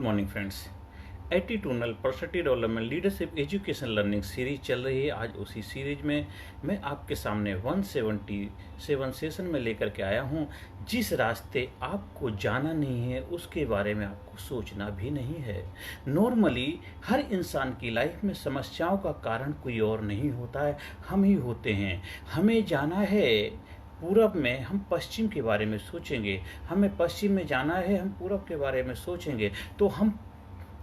Morning friends. Attitudinal personality development leadership education learning series चल रही है। आज उसी सीरीज में मैं आपके सामने 177 सेशन में लेकर के आया हूं। जिस रास्ते आपको जाना नहीं है उसके बारे में आपको सोचना भी नहीं है। नॉर्मली हर इंसान की लाइफ में समस्याओं का कारण कोई और नहीं होता है, हम ही होते हैं। हमें जाना है पूरब में, हम पश्चिम के बारे में सोचेंगे। हमें पश्चिम में जाना है, हम पूरब के बारे में सोचेंगे। तो हम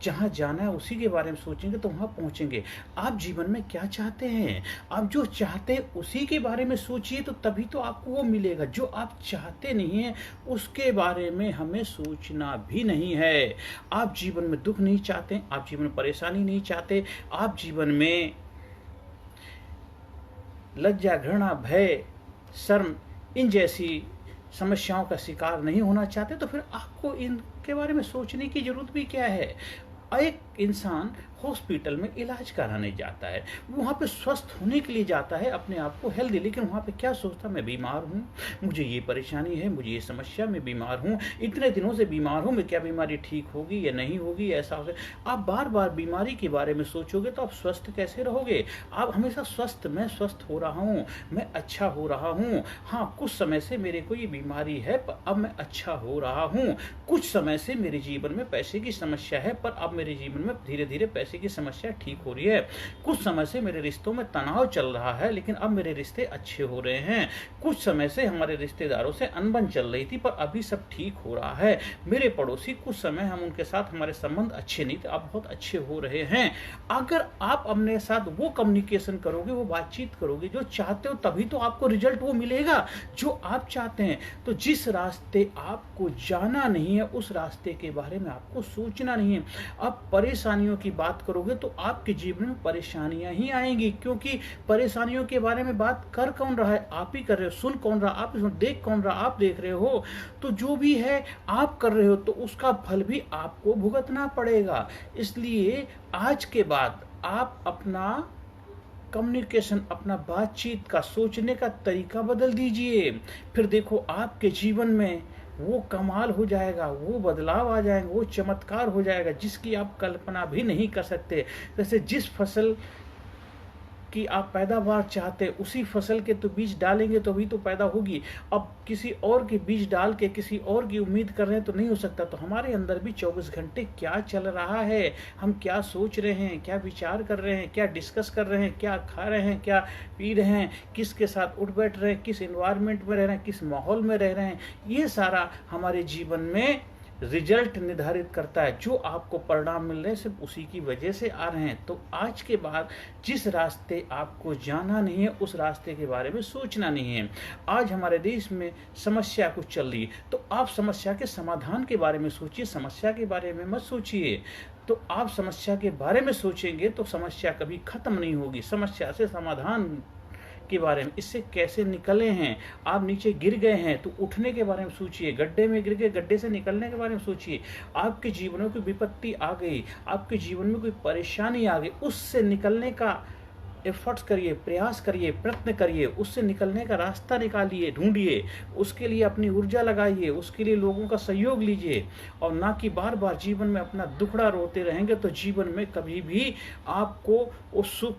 जहाँ जाना है उसी के बारे में सोचेंगे तो वहाँ पहुँचेंगे। आप जीवन में क्या चाहते हैं? आप जो चाहते हैं उसी के बारे में सोचिए, तो तभी तो आपको वो मिलेगा। जो आप चाहते नहीं हैं उसके बारे में हमें सोचना भी नहीं है। आप जीवन में दुख नहीं चाहते, आप जीवन में परेशानी नहीं चाहते, आप जीवन में लज्जा, घृणा, भय, शर्म इन जैसी समस्याओं का शिकार नहीं होना चाहते, तो फिर आपको इनके बारे में सोचने की जरूरत भी क्या है? एक इंसान हॉस्पिटल में इलाज कराने जाता है, वहाँ पे स्वस्थ होने के लिए जाता है, अपने आप को हेल्दी, लेकिन वहाँ पे क्या सोचता, मैं बीमार हूँ, मुझे ये परेशानी है, मुझे ये समस्या, मैं बीमार हूँ, इतने दिनों से बीमार हूँ, मैं क्या बीमारी ठीक होगी या नहीं होगी, ऐसा हो। आप बार बार बीमारी के बारे में सोचोगे तो आप स्वस्थ कैसे रहोगे? आप हमेशा स्वस्थ, मैं स्वस्थ हो रहा हूँ, मैं अच्छा हो रहा हूँ, हाँ कुछ समय से मेरे को ये बीमारी है पर अब मैं अच्छा हो रहा हूँ, कुछ समय से मेरे जीवन में पैसे की समस्या है पर अब मेरे जीवन में धीरे धीरे पैसे की समस्या ठीक हो रही है, कुछ समय से मेरे रिश्तों में तनाव चल रहा है लेकिन अब मेरे रिश्ते अच्छे हो रहे हैं, कुछ समय से हमारे रिश्तेदारों से अनबन चल रही थी पर अभी सब ठीक हो रहा है, मेरे पड़ोसी कुछ समय हम उनके साथ हमारे संबंध अच्छे नहीं थे, अब बहुत अच्छे हो रहे हैं। अगर आप अपने साथ वो कम्युनिकेशन करोगे, वो बातचीत करोगे जो चाहते हो, तभी तो आपको रिजल्ट वो मिलेगा जो आप चाहते हैं। तो जिस रास्ते आपको जाना नहीं है उस रास्ते के बारे में आपको सोचना नहीं है। आप परेशानियों की बात करोगे तो आपके जीवन में परेशानियां ही आएंगी, क्योंकि परेशानियों के बारे में बात कर कौन रहा है? आप ही कर रहे हो। सुन कौन रहा? आप देख कौन रहा? आप देख रहे हो। तो जो भी है आप कर रहे हो तो उसका फल भी आपको भुगतना पड़ेगा। इसलिए आज के बाद आप अपना कम्युनिकेशन, अपना बातचीत का, सोचने का तरीका बदल दीजिए। फिर देखो आपके जीवन में वो कमाल हो जाएगा, वो बदलाव आ जाएगा, वो चमत्कार हो जाएगा जिसकी आप कल्पना भी नहीं कर सकते। जैसे जिस फसल कि आप पैदावार चाहते हैं उसी फसल के तो बीज डालेंगे तो भी तो पैदा होगी। अब किसी और के बीज डाल के किसी और की उम्मीद कर रहे हैं तो नहीं हो सकता। तो हमारे अंदर भी 24 घंटे क्या चल रहा है, हम क्या सोच रहे हैं, क्या विचार कर रहे हैं, क्या डिस्कस कर रहे हैं, क्या खा रहे हैं, क्या पी रहे हैं, किसके साथ उठ बैठ रहे हैं, किस इन्वायरमेंट में रह रहे हैं, किस माहौल में रह रहे हैं, ये सारा हमारे जीवन में रिजल्ट निर्धारित करता है। जो आपको परिणाम मिल रहे हैं सिर्फ उसी की वजह से आ रहे हैं। तो आज के बाद जिस रास्ते आपको जाना नहीं है उस रास्ते के बारे में सोचना नहीं है। आज हमारे देश में समस्या कुछ चल रही है तो आप समस्या के समाधान के बारे में सोचिए, समस्या के बारे में मत सोचिए। तो आप समस्या के बारे में सोचेंगे तो समस्या कभी खत्म नहीं होगी। समस्या से समाधान के बारे में, इससे कैसे निकले हैं, आप नीचे गिर गए हैं तो उठने के बारे में सोचिए, गड्ढे में गिर गए गड्ढे से निकलने के बारे में सोचिए, आपके जीवन में कोई विपत्ति आ गई, आपके जीवन में कोई परेशानी आ गई, उससे निकलने का एफर्ट्स करिए, प्रयास करिए, प्रयत्न करिए, उससे निकलने का रास्ता निकालिए, ढूंढिए, उसके लिए अपनी ऊर्जा लगाइए, उसके लिए लोगों का सहयोग लीजिए। और ना कि बार बार जीवन में अपना दुखड़ा रोते रहेंगे तो जीवन में कभी भी आपको उस सुख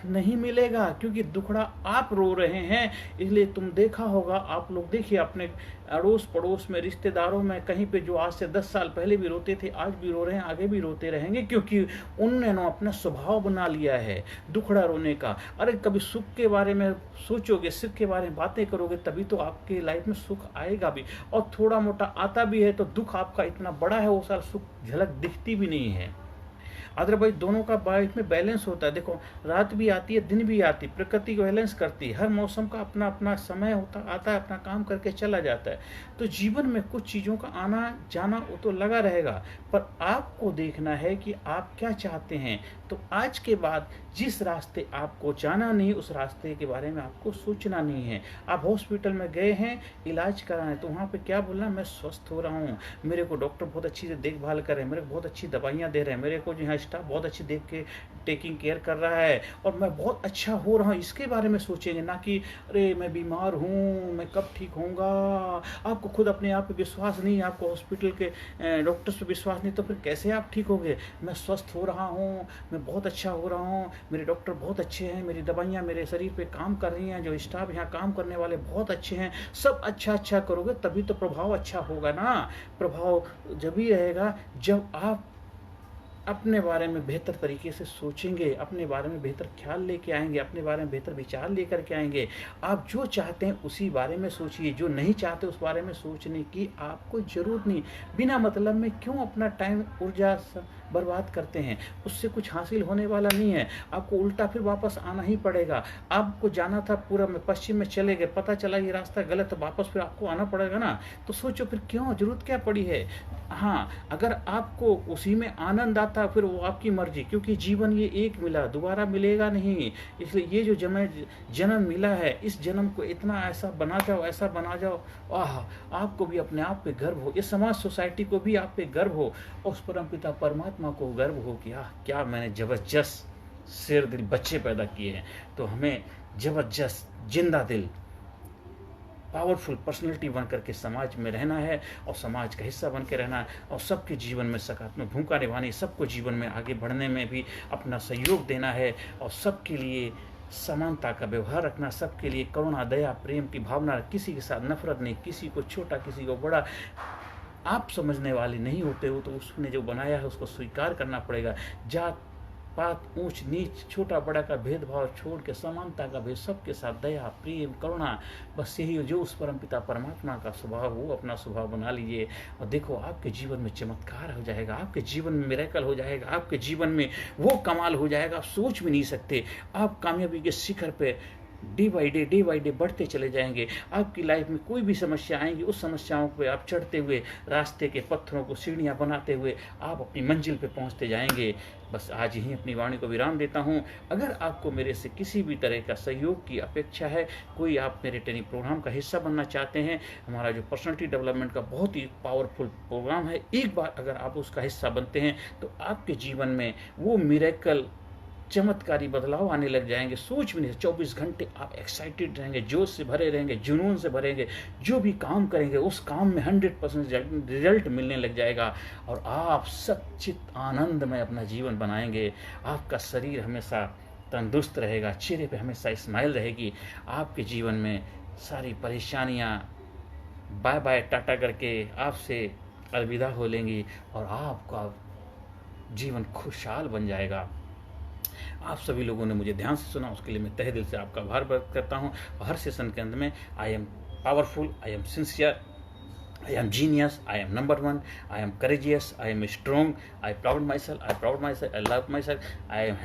नहीं मिलेगा, क्योंकि दुखड़ा आप रो रहे हैं। इसलिए तुम देखा होगा, आप लोग देखिए अपने अड़ोस पड़ोस में, रिश्तेदारों में, कहीं पे जो आज से 10 साल पहले भी रोते थे आज भी रो रहे हैं, आगे भी रोते रहेंगे, क्योंकि उनने ना अपना स्वभाव बना लिया है दुखड़ा रोने का। अरे कभी सुख के बारे में सोचोगे, सुख के बारे में बातें करोगे तभी तो आपकी लाइफ में सुख आएगा भी। और थोड़ा मोटा आता भी है तो दुख आपका इतना बड़ा है वो सारा सुख झलक दिखती भी नहीं है। अदरवाइज दोनों का लाइफ में बैलेंस होता है। देखो रात भी आती है, दिन भी आती है, प्रकृति को बैलेंस करती है। हर मौसम का अपना अपना समय होता आता है, अपना काम करके चला जाता है। तो जीवन में कुछ चीज़ों का आना जाना वो तो लगा रहेगा, पर आपको देखना है कि आप क्या चाहते हैं। तो आज के बाद जिस रास्ते आपको जाना नहीं, उस रास्ते के बारे में आपको सोचना नहीं है। आप हॉस्पिटल में गए हैं इलाज कराने, तो वहाँ पे क्या बोलना, मैं स्वस्थ हो रहा हूँ, मेरे को डॉक्टर बहुत अच्छी से देखभाल कर रहे हैं, मेरे को बहुत अच्छी दवाइयाँ दे रहे हैं, मेरे को जो यहाँ स्टाफ बहुत अच्छी देख के टेकिंग केयर कर रहा है और मैं बहुत अच्छा हो रहा हूँ, इसके बारे में सोचेंगे। ना कि अरे मैं बीमार हूँ, मैं कब ठीक होऊंगा। आपको खुद अपने आप पे विश्वास नहीं, आपको हॉस्पिटल के डॉक्टर्स पे विश्वास नहीं, तो फिर कैसे आप ठीक होगे। मैं स्वस्थ हो रहा हूँ, मैं बहुत अच्छा हो रहा हूँ, मेरे डॉक्टर बहुत अच्छे हैं, मेरी दवाइयाँ मेरे शरीर पे काम कर रही हैं, जो स्टाफ यहाँ काम करने वाले बहुत अच्छे हैं, सब अच्छा अच्छा करोगे तभी तो प्रभाव अच्छा होगा ना। प्रभाव जब ही रहेगा जब आप अपने बारे में बेहतर तरीके से सोचेंगे, अपने बारे में बेहतर ख्याल लेके आएंगे, अपने बारे में बेहतर विचार लेकर के आएंगे। आप जो चाहते हैं उसी बारे में सोचिए, जो नहीं चाहते उस बारे में सोचने की आपको ज़रूरत नहीं। बिना मतलब में क्यों अपना टाइम ऊर्जा बर्बाद करते हैं, उससे कुछ हासिल होने वाला नहीं है। आपको उल्टा फिर वापस आना ही पड़ेगा। आपको जाना था पूर्व में, पश्चिम में चले गए, पता चला ये रास्ता गलत, तो वापस फिर आपको आना पड़ेगा ना। तो सोचो फिर क्यों, जरूरत क्या पड़ी है। हाँ, अगर आपको उसी में आनंद आता फिर वो आपकी मर्जी, क्योंकि जीवन ये एक मिला, दोबारा मिलेगा नहीं। इसलिए ये जो जन्म मिला है, इस जन्म को इतना ऐसा बना जाओ, ऐसा बना जाओ, आपको भी अपने आप पे गर्व हो, इस समाज सोसाइटी को भी आप पे गर्व हो, उस परमपिता परमात्मा को गर्व हो कि क्या मैंने जबरदस्त शेर दिल बच्चे पैदा किए हैं। तो हमें जबरदस्त जिंदा दिल पावरफुल पर्सनैलिटी बन करके समाज में रहना है और समाज का हिस्सा बन के रहना है और सबके जीवन में सकारात्मक भूमिका निभानी, सबको जीवन में आगे बढ़ने में भी अपना सहयोग देना है और सबके लिए समानता का व्यवहार रखना, सबके लिए करुणा, दया, प्रेम की भावना, किसी के साथ नफरत नहीं, किसी को छोटा किसी को बड़ा आप समझने वाले नहीं होते हो, तो उसने जो बनाया है उसको स्वीकार करना पड़ेगा। जात पात, ऊंच नीच, छोटा बड़ा का भेदभाव छोड़ के समानता का भेद, सबके साथ दया, प्रेम, करुणा, बस यही जो उस परमपिता परमात्मा का स्वभाव, वो अपना स्वभाव बना लीजिए और देखो आपके जीवन में चमत्कार हो जाएगा, आपके जीवन में मिरेकल हो जाएगा, आपके जीवन में वो कमाल हो जाएगा आप सोच भी नहीं सकते। आप कामयाबी के शिखर पे डे बाई डे बढ़ते चले जाएंगे। आपकी लाइफ में कोई भी समस्या आएंगी, उस समस्याओं पे आप चढ़ते हुए, रास्ते के पत्थरों को सीढ़ियाँ बनाते हुए आप अपनी मंजिल पे पहुंचते जाएंगे। बस आज ही अपनी वाणी को विराम देता हूं। अगर आपको मेरे से किसी भी तरह का सहयोग की अपेक्षा है, कोई आप मेरे ट्रेनिंग प्रोग्राम का हिस्सा बनना चाहते हैं, हमारा जो पर्सनालिटी डेवलपमेंट का बहुत ही पावरफुल प्रोग्राम है, एक बार अगर आप उसका हिस्सा बनते हैं तो आपके जीवन में वो मिरेकल, चमत्कारी बदलाव आने लग जाएंगे। सोच भी नहीं, 24 घंटे आप एक्साइटेड रहेंगे, जोश से भरे रहेंगे, जुनून से भरेंगे, जो भी काम करेंगे उस काम में 100% रिजल्ट मिलने लग जाएगा और आप सच्चित आनंद में अपना जीवन बनाएंगे। आपका शरीर हमेशा तंदुरुस्त रहेगा, चेहरे पे हमेशा स्माइल रहेगी। आपके जीवन में सारी परेशानियाँ बाय बाय टाटा करके आपसे अलविदा हो लेंगी और आपका जीवन खुशहाल बन जाएगा। आप सभी लोगों ने मुझे ध्यान से सुना, उसके लिए मैं तहे दिल से आपका आभार व्यक्त करता हूं। हर सेशन के अंत में I am powerful, I am sincere, I am genius, I am number one, I am courageous, I am strong, I proud myself, I love myself, I am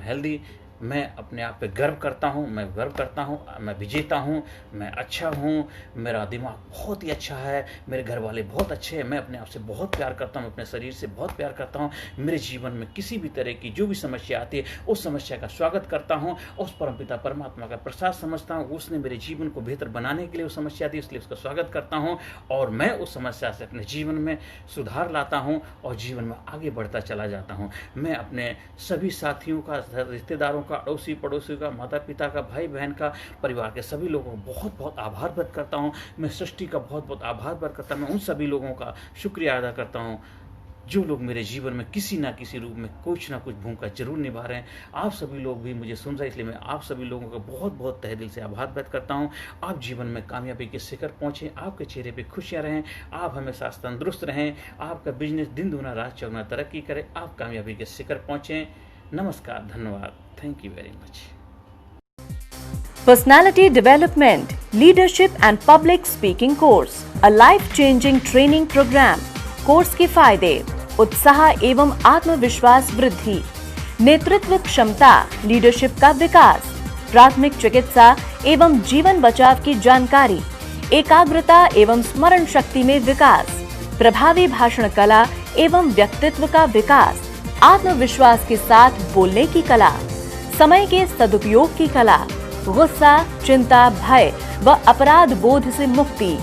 healthy, मैं अपने आप पे गर्व करता हूँ, मैं गर्व करता हूँ, मैं विजेता हूँ, मैं अच्छा हूँ, मेरा दिमाग बहुत ही अच्छा है, मेरे घर वाले बहुत अच्छे हैं, मैं अपने आप से बहुत प्यार करता हूँ, अपने शरीर से बहुत प्यार करता हूँ। मेरे जीवन में किसी भी तरह की जो भी समस्या आती है उस समस्या का स्वागत करता हूँ, उस परमपिता परमात्मा का प्रसाद समझता हूँ। उसने मेरे जीवन को बेहतर बनाने के लिए उस समस्या दी, इसलिए उसका स्वागत करता हूँ और मैं उस समस्या से अपने जीवन में सुधार लाता हूँ और जीवन में आगे बढ़ता चला जाता हूँ। मैं अपने सभी साथियों का, रिश्तेदारों का, अड़ोसी पड़ोसी का, माता पिता का, भाई बहन का, परिवार के सभी लोगों को बहुत बहुत आभार व्यक्त करता हूँ। मैं सृष्टि का बहुत बहुत आभार व्यक्त करता हूँ। मैं उन सभी लोगों का शुक्रिया अदा करता हूँ जो लोग मेरे जीवन में किसी ना किसी रूप में कुछ ना कुछ भूमिका जरूर निभा रहे हैं। आप सभी लोग भी मुझे सुन रहे हैं, इसलिए मैं आप सभी लोगों का बहुत बहुत तहे दिल से आभार व्यक्त करता हूं। आप जीवन में कामयाबी के शिखर पहुंचे, आपके चेहरे पे खुशियां रहें, आप हमेशा तंदुरुस्त रहें, आपका बिजनेस दिन दूना रात चौगुना तरक्की करे, आप कामयाबी के शिखर पहुंचे। नमस्कार, धन्यवाद, thank you very much. Personality Development, Leadership and Public Speaking Course, a life-changing training program. Course के फायदे: उत्साह एवं आत्मविश्वास वृद्धि, नेतृत्व क्षमता, लीडरशिप का विकास, प्राथमिक चिकित्सा एवं जीवन बचाव की जानकारी, एकाग्रता एवं स्मरण शक्ति में विकास, प्रभावी भाषण कला एवं व्यक्तित्व का विकास, आत्मविश्वास के साथ बोलने की कला, समय के सदुपयोग की कला, गुस्सा, चिंता, भय व अपराध बोध से मुक्ति,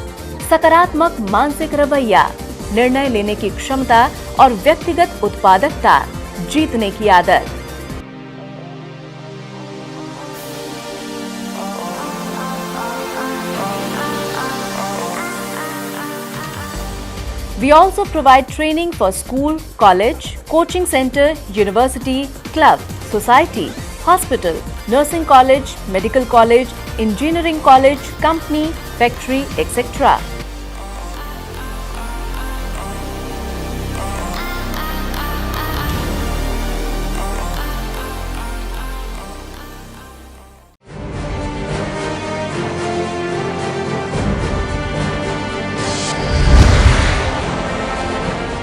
सकारात्मक मानसिक रवैया, निर्णय लेने की क्षमता और व्यक्तिगत उत्पादकता, जीतने की आदत। We also provide training for school, college, coaching center, university, club, society, hospital, nursing college, medical college, engineering college, company, factory, etc.